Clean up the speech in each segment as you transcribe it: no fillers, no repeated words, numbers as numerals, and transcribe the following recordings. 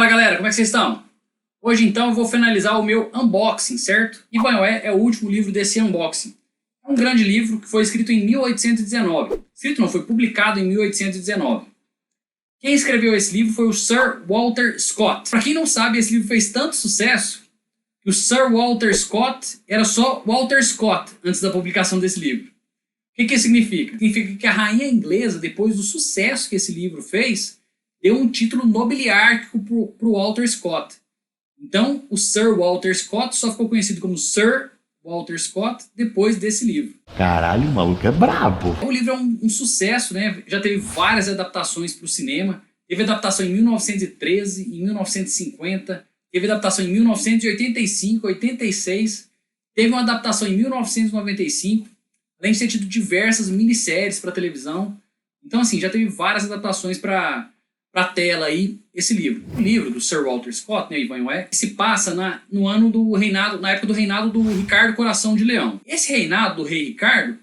Fala galera, como é que vocês estão? Hoje então eu vou finalizar o meu unboxing, certo? Ivanhoé é o último livro desse unboxing. É um grande livro que foi escrito em 1819. Escrito não, foi publicado em 1819. Quem escreveu esse livro foi o Sir Walter Scott. Para quem não sabe, esse livro fez tanto sucesso que o Sir Walter Scott era só Walter Scott antes da publicação desse livro. O que isso significa? Significa que a rainha inglesa, depois do sucesso que esse livro fez, deu um título nobiliárquico para o Walter Scott. Então, o Sir Walter Scott só ficou conhecido como Sir Walter Scott depois desse livro. Caralho, o maluco é brabo. O livro é um sucesso, né? Já teve várias adaptações para o cinema. Teve adaptação em 1913, em 1950, teve adaptação em 1985, 86, teve uma adaptação em 1995, além de ter tido diversas minisséries para televisão. Então, assim, já teve várias adaptações para tela aí, esse livro. O livro do Sir Walter Scott, né, Ivanhoé, se passa na época do reinado do Ricardo Coração de Leão. Esse reinado do rei Ricardo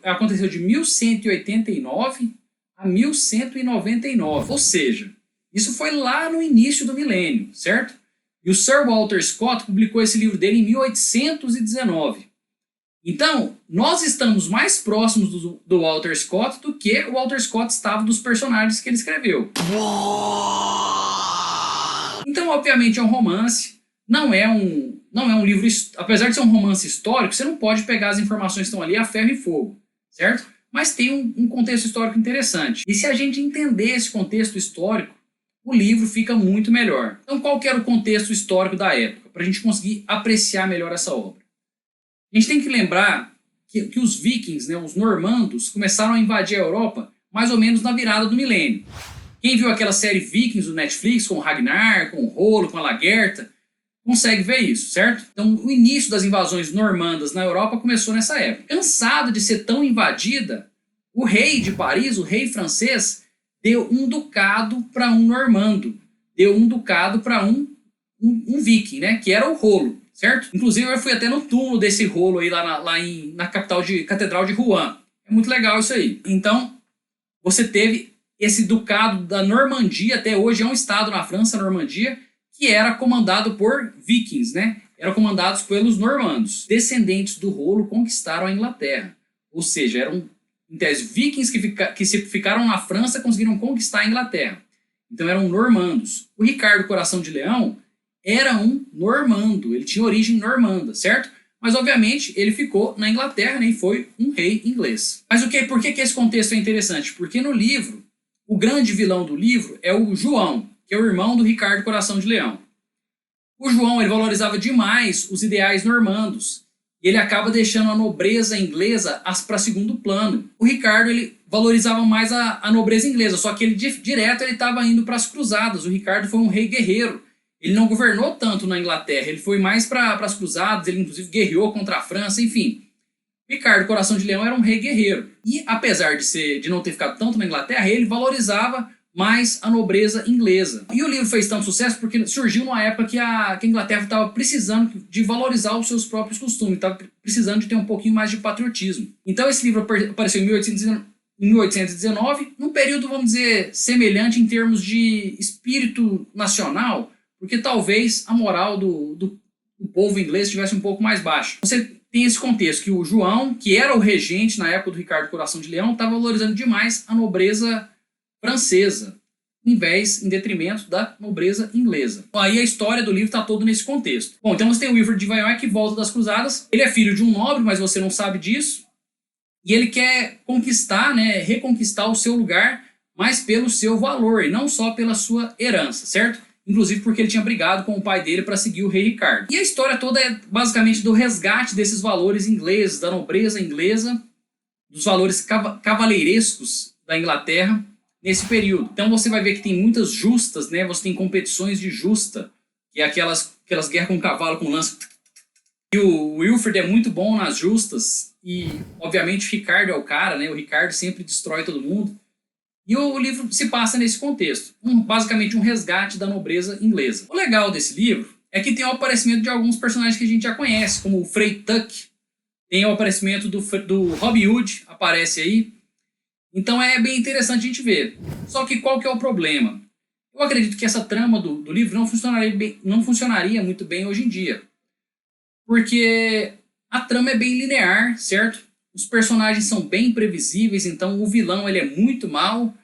aconteceu de 1189 a 1199, ou seja, isso foi lá no início do milênio, certo? E o Sir Walter Scott publicou esse livro dele em 1819. Então, nós estamos mais próximos do Walter Scott do que o Walter Scott estava dos personagens que ele escreveu. Então, obviamente, é um romance, não é um livro... Apesar de ser um romance histórico, você não pode pegar as informações que estão ali a ferro e fogo, certo? Mas tem um contexto histórico interessante. E se a gente entender esse contexto histórico, o livro fica muito melhor. Então, qual que era o contexto histórico da época? Para a gente conseguir apreciar melhor essa obra. A gente tem que lembrar que os vikings, né, os normandos, começaram a invadir a Europa mais ou menos na virada do milênio. Quem viu aquela série Vikings do Netflix, com o Ragnar, com o Rolo, com a Lagertha, consegue ver isso, certo? Então, o início das invasões normandas na Europa começou nessa época. Cansado de ser tão invadida, o rei de Paris, o rei francês, deu um ducado para um normando, deu um ducado para um viking, né, que era o Rolo. Certo? Inclusive eu fui até no túmulo desse Rolo aí na Catedral de Rouen. É muito legal isso aí. Então, você teve esse ducado da Normandia, até hoje é um estado na França, a Normandia, que era comandado por vikings, né? Eram comandados pelos normandos. Descendentes do Rolo conquistaram a Inglaterra. Ou seja, eram, em tese, vikings que ficaram na França conseguiram conquistar a Inglaterra. Então eram normandos. O Ricardo Coração de Leão era um normando, ele tinha origem normanda, certo? Mas, obviamente, ele ficou na Inglaterra, né, e foi um rei inglês. Mas por que esse contexto é interessante? Porque no livro, o grande vilão do livro é o João, que é o irmão do Ricardo Coração de Leão. O João, ele valorizava demais os ideais normandos, e ele acaba deixando a nobreza inglesa para segundo plano. O Ricardo, ele valorizava mais a nobreza inglesa, só que ele direto ele estava indo para as cruzadas. O Ricardo foi um rei guerreiro. Ele não governou tanto na Inglaterra, ele foi mais para as cruzadas, ele inclusive guerreou contra a França, enfim. Ricardo Coração de Leão era um rei guerreiro. E apesar de não ter ficado tanto na Inglaterra, ele valorizava mais a nobreza inglesa. E o livro fez tanto sucesso porque surgiu numa época que a Inglaterra estava precisando de valorizar os seus próprios costumes, estava precisando de ter um pouquinho mais de patriotismo. Então esse livro apareceu em 1819, num período, vamos dizer, semelhante em termos de espírito nacional, porque talvez a moral do povo inglês estivesse um pouco mais baixa. Você tem esse contexto que o João, que era o regente na época do Ricardo Coração de Leão, estava valorizando demais a nobreza francesa, em detrimento da nobreza inglesa. Bom, aí a história do livro está todo nesse contexto. Bom, então você tem o Wilfred de Ivanhoé que volta das cruzadas. Ele é filho de um nobre, mas você não sabe disso. E ele quer conquistar, né, reconquistar o seu lugar, mas pelo seu valor, e não só pela sua herança, certo? Inclusive porque ele tinha brigado com o pai dele para seguir o rei Ricardo. E a história toda é basicamente do resgate desses valores ingleses, da nobreza inglesa, dos valores cavaleirescos da Inglaterra nesse período. Então você vai ver que tem muitas justas, né? Você tem competições de justa, que é aquelas guerras com cavalo, com lança. E o Wilfred é muito bom nas justas, e obviamente o Ricardo é o cara, né? O Ricardo sempre destrói todo mundo. E o livro se passa nesse contexto, basicamente um resgate da nobreza inglesa. O legal desse livro é que tem o aparecimento de alguns personagens que a gente já conhece, como o Frei Tuck, tem o aparecimento do Robin Hood, aparece aí. Então é bem interessante a gente ver. Só que qual que é o problema? Eu acredito que essa trama do livro não funcionaria muito bem hoje em dia. Porque a trama é bem linear, certo? Os personagens são bem previsíveis, então o vilão ele é muito mau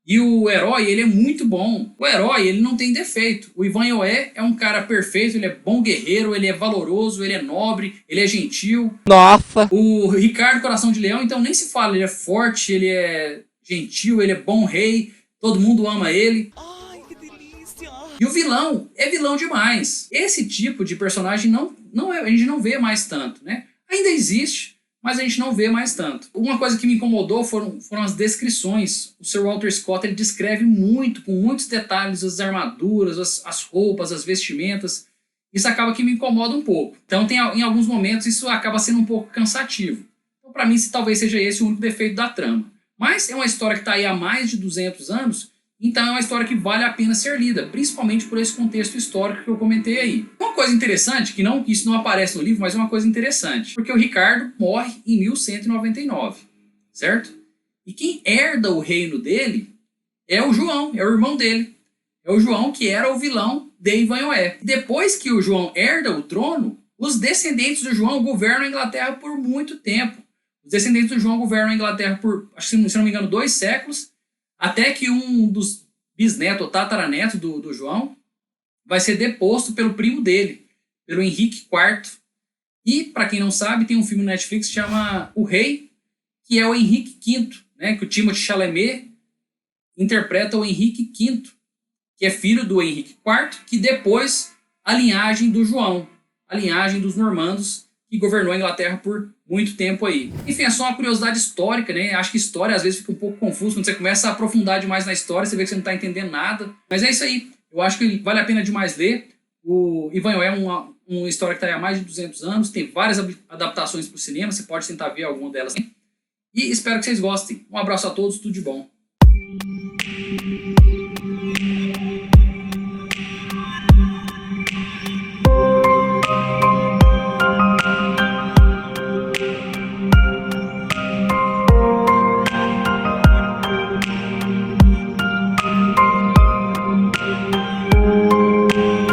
e o herói ele é muito bom. O herói ele não tem defeito. O Ivan Ioé é um cara perfeito, ele é bom guerreiro, ele é valoroso, ele é nobre, ele é gentil. Nossa! O Ricardo Coração de Leão, então nem se fala, ele é forte, ele é gentil, ele é bom rei, todo mundo ama ele. E o vilão é vilão demais. Esse tipo de personagem a gente não vê mais tanto, né? Ainda existe, mas a gente não vê mais tanto. Uma coisa que me incomodou foram as descrições. O Sir Walter Scott ele descreve muito, com muitos detalhes, as armaduras, as roupas, as vestimentas. Isso acaba que me incomoda um pouco. Então, em alguns momentos, isso acaba sendo um pouco cansativo. Então, para mim, talvez seja esse o único defeito da trama. Mas é uma história que está aí há mais de 200 anos, então é uma história que vale a pena ser lida, principalmente por esse contexto histórico que eu comentei aí. Uma coisa interessante, que isso não aparece no livro, mas é uma coisa interessante, porque o Ricardo morre em 1199, certo? E quem herda o reino dele é o João, é o irmão dele. É o João que era o vilão de Ivan Ioé. Depois que o João herda o trono, os descendentes do João governam a Inglaterra por muito tempo. Os descendentes do João governam a Inglaterra por, se não me engano, 2 séculos, até que um dos bisnetos ou tataranetos do João vai ser deposto pelo primo dele, pelo Henrique IV. E, para quem não sabe, tem um filme no Netflix que chama O Rei, que é o Henrique V, né, que o Timothée Chalamet interpreta o Henrique V, que é filho do Henrique IV, que depois a linhagem do João, a linhagem dos normandos, que governou a Inglaterra por muito tempo aí. Enfim, é só uma curiosidade histórica, né? Acho que história às vezes fica um pouco confuso, quando você começa a aprofundar demais na história, você vê que você não está entendendo nada. Mas é isso aí. Eu acho que vale a pena demais ler. O Ivan Ioé é uma história que está aí há mais de 200 anos, tem várias adaptações para o cinema, você pode tentar ver alguma delas. E espero que vocês gostem. Um abraço a todos, tudo de bom.